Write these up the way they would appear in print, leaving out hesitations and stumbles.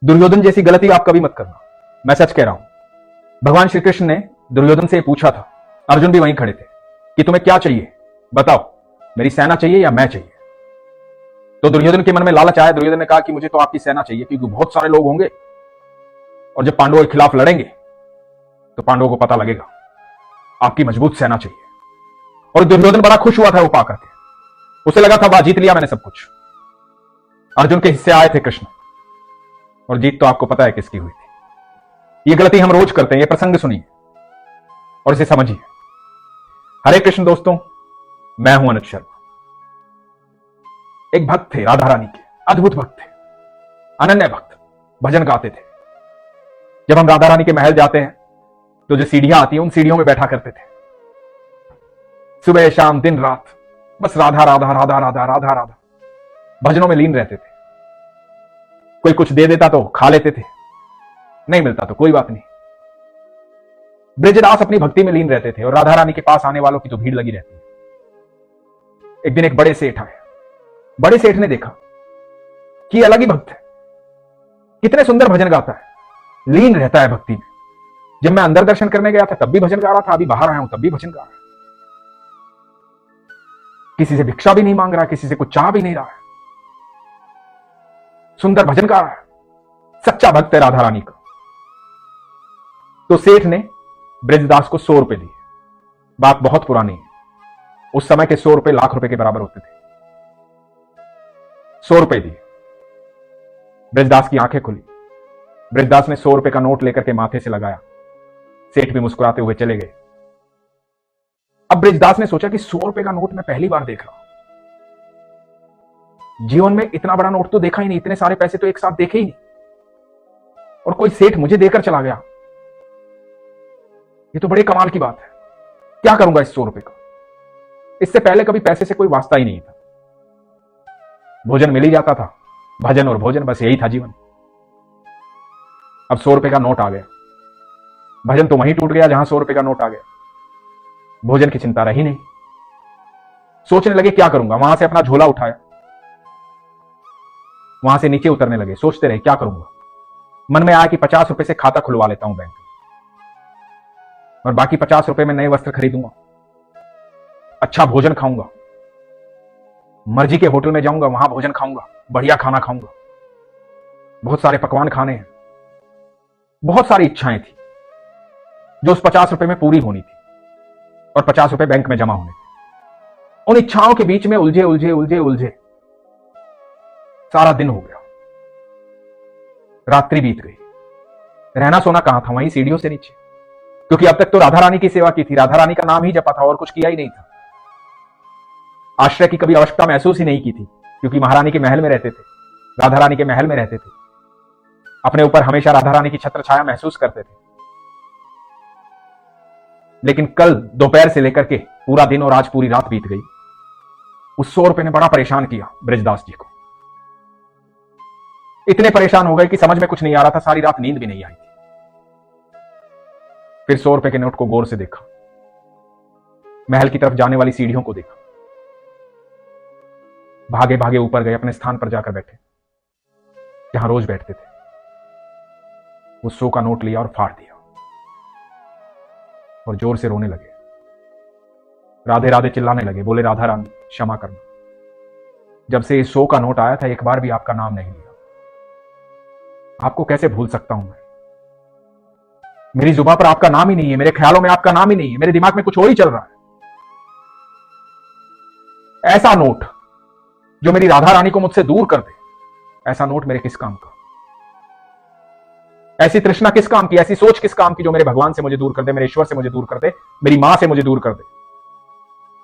दुर्योधन जैसी गलती आप कभी मत करना। मैं सच कह रहा हूं। भगवान श्री कृष्ण ने दुर्योधन से पूछा था, अर्जुन भी वहीं खड़े थे, कि तुम्हें क्या चाहिए बताओ, मेरी सेना चाहिए या मैं चाहिए। तो दुर्योधन के मन में लालच आया। दुर्योधन ने कहा कि मुझे तो आपकी सेना चाहिए, क्योंकि बहुत सारे लोग होंगे और जब पांडवों के खिलाफ लड़ेंगे तो पांडवों को पता लगेगा। आपकी मजबूत सेना चाहिए। और दुर्योधन बड़ा खुश हुआ था वो पाकर के। उसे लगा था वाह, जीत लिया मैंने सब कुछ। अर्जुन के हिस्से आए थे कृष्ण, और जीत तो आपको पता है किसकी हुई थी। ये गलती हम रोज करते हैं। ये प्रसंग सुनिए और इसे समझिए। हरे कृष्ण दोस्तों, मैं हूं अनुज शर्मा। एक भक्त थे राधा रानी के, अद्भुत भक्त थे, अनन्य भक्त, भजन गाते थे। जब हम राधा रानी के महल जाते हैं तो जो सीढ़ियां आती हैं उन सीढ़ियों में बैठा करते थे, सुबह शाम दिन रात, बस राधा राधा राधा राधा राधा राधा भजनों में लीन रहते थे। कोई कुछ दे देता तो खा लेते थे, नहीं मिलता तो कोई बात नहीं। ब्रजदास अपनी भक्ति में लीन रहते थे और राधा रानी के पास आने वालों की तो भीड़ लगी रहती है। एक दिन एक बड़े सेठ आए। बड़े सेठ ने देखा कि ये अलग ही भक्त है, कितने सुंदर भजन गाता है, लीन रहता है भक्ति में। जब मैं अंदर दर्शन करने गया था तब भी भजन गा रहा था, अभी बाहर आया हूं तब भी भजन गा रहा है। किसी से भिक्षा भी नहीं मांग रहा, किसी से कुछ चाह भी नहीं रहा है, सुंदर भजन गा रहा है। सच्चा भक्त है राधा रानी का। तो सेठ ने ब्रजदास को 100 रुपए दिए। बात बहुत पुरानी है, उस समय के 100 रुपए लाख रुपए के बराबर होते थे। 100 रुपए दिए। ब्रजदास की आंखें खुली। ब्रजदास ने 100 रुपए का नोट लेकर के माथे से लगाया। सेठ भी मुस्कुराते हुए चले गए। अब ब्रजदास ने सोचा कि 100 रुपए का नोट मैं पहली बार देख रहा हूं। जीवन में इतना बड़ा नोट तो देखा ही नहीं, इतने सारे पैसे तो एक साथ देखे ही नहीं, और कोई सेठ मुझे देकर चला गया। ये तो बड़े कमाल की बात है। क्या करूंगा इस 100 रुपए का। इससे पहले कभी पैसे से कोई वास्ता ही नहीं था। भोजन मिल ही जाता था, भजन और भोजन, बस यही था जीवन। अब 100 रुपए का नोट आ गया। भजन तो वहीं टूट गया जहां 100 रुपए का नोट आ गया। भोजन की चिंता रही नहीं। सोचने लगे क्या करूंगा। वहां से अपना झोला उठाया, वहां से नीचे उतरने लगे। सोचते रहे क्या करूंगा। मन में आया कि 50 रुपए से खाता खुलवा लेता हूं बैंक में, और बाकी 50 रुपए में नए वस्त्र खरीदूंगा, अच्छा भोजन खाऊंगा, मर्जी के होटल में जाऊंगा, वहां भोजन खाऊंगा, बढ़िया खाना खाऊंगा। बहुत सारे पकवान खाने हैं। बहुत सारी इच्छाएं थी जो उस 50 रुपए में पूरी होनी थी, और 50 रुपए बैंक में जमा होने थे। उन इच्छाओं के बीच में उलझे उलझे उलझे उलझे सारा दिन हो गया। रात्रि बीत गई। रहना सोना कहां था, वहीं सीढ़ियों से नीचे, क्योंकि अब तक तो राधा रानी की सेवा की थी, राधा रानी का नाम ही जपा था, और कुछ किया ही नहीं था। आश्रय की कभी आवश्यकता महसूस ही नहीं की थी, क्योंकि महारानी के महल में रहते थे, राधा रानी के महल में रहते थे। अपने ऊपर हमेशा राधा रानी की छत्र छाया महसूस करते थे। लेकिन कल दोपहर से लेकर के पूरा दिन और आज पूरी रात बीत गई। उस 100 रुपए ने बड़ा परेशान किया ब्रजदास जी को। इतने परेशान हो गए कि समझ में कुछ नहीं आ रहा था। सारी रात नींद भी नहीं आई थी। फिर 100 रुपए के नोट को गौर से देखा, महल की तरफ जाने वाली सीढ़ियों को देखा। भागे भागे ऊपर गए, अपने स्थान पर जाकर बैठे जहां रोज बैठते थे। वो 100 का नोट लिया और फाड़ दिया, और जोर से रोने लगे। राधे राधे चिल्लाने लगे। बोले राधा रानी क्षमा करना, जब से ये 100 का नोट आया था एक बार भी आपका नाम नहीं लिया। आपको कैसे भूल सकता हूं मैं। मेरी जुबान पर आपका नाम ही नहीं है, मेरे ख्यालों में आपका नाम ही नहीं है, मेरे दिमाग में कुछ और ही चल रहा है। ऐसा नोट जो मेरी राधा रानी को मुझसे दूर कर दे, ऐसा नोट मेरे किस काम का। ऐसी तृष्णा किस काम की, ऐसी सोच किस काम की जो मेरे भगवान से मुझे दूर कर दे, मेरे ईश्वर से मुझे दूर कर दे, मेरी मां से मुझे दूर कर दे।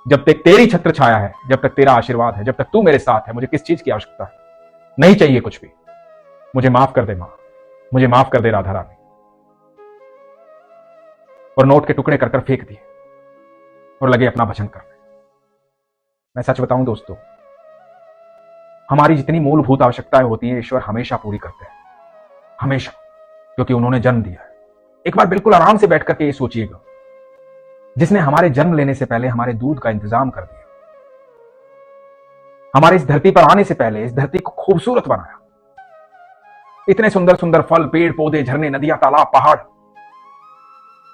जब तक तेरी छत्र छाया है, जब तक तेरा आशीर्वाद है, जब तक तू मेरे साथ है, मुझे किस चीज की आवश्यकता है। नहीं चाहिए कुछ भी। मुझे माफ कर दे मां, मुझे माफ कर दे राधा रानी। और नोट के टुकड़े कर कर फेंक दिए और लगे अपना भजन करने। मैं सच बताऊं दोस्तों, हमारी जितनी मूलभूत आवश्यकताएं होती हैं ईश्वर हमेशा पूरी करते हैं, हमेशा, क्योंकि उन्होंने जन्म दिया है। एक बार बिल्कुल आराम से बैठ करके ये सोचिएगा, जिसने हमारे जन्म लेने से पहले हमारे दूध का इंतजाम कर दिया, हमारे इस धरती पर आने से पहले इस धरती को खूबसूरत बनाया, इतने सुंदर सुंदर फल, पेड़ पौधे, झरने, नदियां, तालाब, पहाड़,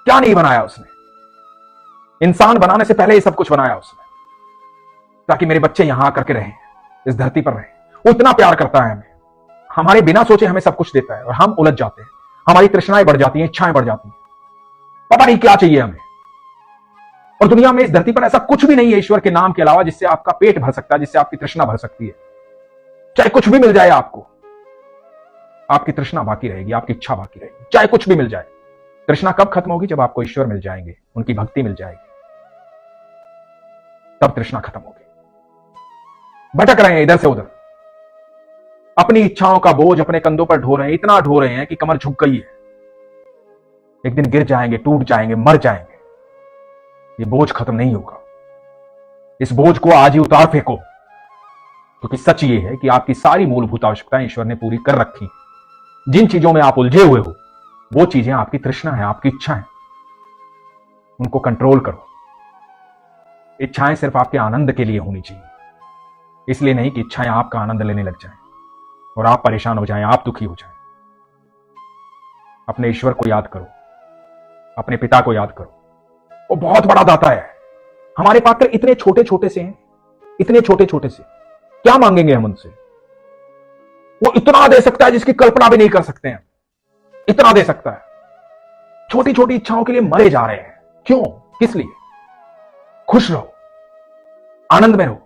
क्या नहीं बनाया उसने। इंसान बनाने से पहले ये सब कुछ बनाया उसने, ताकि मेरे बच्चे यहां आकर के रहें, इस धरती पर रहें। वो इतना प्यार करता है हमें, हमारे बिना सोचे हमें सब कुछ देता है, और हम उलझ जाते हैं। हमारी तृष्णाएं बढ़ जाती हैं, इच्छाएं बढ़ जाती हैं, पता नहीं क्या चाहिए हमें। और दुनिया में, इस धरती पर ऐसा कुछ भी नहीं है ईश्वर के नाम के अलावा जिससे आपका पेट भर सकता है, जिससे आपकी तृष्णा भर सकती है। चाहे कुछ भी मिल जाए आपको, आपकी तृष्णा बाकी रहेगी, आपकी इच्छा बाकी रहेगी, चाहे कुछ भी मिल जाए। तृष्णा कब खत्म होगी? जब आपको ईश्वर मिल जाएंगे, उनकी भक्ति मिल जाएगी, तब तृष्णा खत्म होगी। भटक रहे हैं इधर से उधर, अपनी इच्छाओं का बोझ अपने कंधों पर ढो रहे हैं, इतना ढो रहे हैं कि कमर झुक गई है। एक दिन गिर जाएंगे, टूट जाएंगे, मर जाएंगे। ये बोझ खत्म नहीं होगा। इस बोझ को आज ही उतार फेंको, क्योंकि सच ये है कि आपकी सारी मूलभूत आवश्यकताएं ईश्वर ने पूरी कर रखी। जिन चीजों में आप उलझे हुए हो, वो चीजें आपकी तृष्णा है, आपकी इच्छा है। उनको कंट्रोल करो। इच्छाएं सिर्फ आपके आनंद के लिए होनी चाहिए, इसलिए नहीं कि इच्छाएं आपका आनंद लेने लग जाएं और आप परेशान हो जाएं, आप दुखी हो जाएं। अपने ईश्वर को याद करो, अपने पिता को याद करो। वो बहुत बड़ा दाता है। हमारे पात्र इतने छोटे छोटे से हैं, इतने छोटे छोटे से, क्या मांगेंगे हम उनसे? वो इतना दे सकता है जिसकी कल्पना भी नहीं कर सकते हैं। इतना दे सकता है। छोटी छोटी इच्छाओं के लिए मरे जा रहे हैं। क्यों? किस लिए? खुश रहो, आनंद में रहो,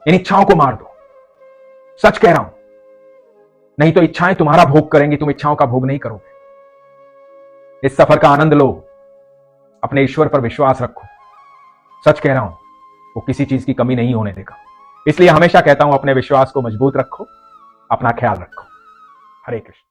इन इच्छाओं को मार दो। सच कह रहा हूं, नहीं तो इच्छाएं तुम्हारा भोग करेंगी, तुम इच्छाओं का भोग नहीं करोगे। इस सफर का आनंद लो, अपने ईश्वर पर विश्वास रखो। सच कह रहा हूं, वो किसी चीज की कमी नहीं होने देगा। इसलिए हमेशा कहता हूं, अपने विश्वास को मजबूत रखो, अपना ख्याल रखो। हरे कृष्ण।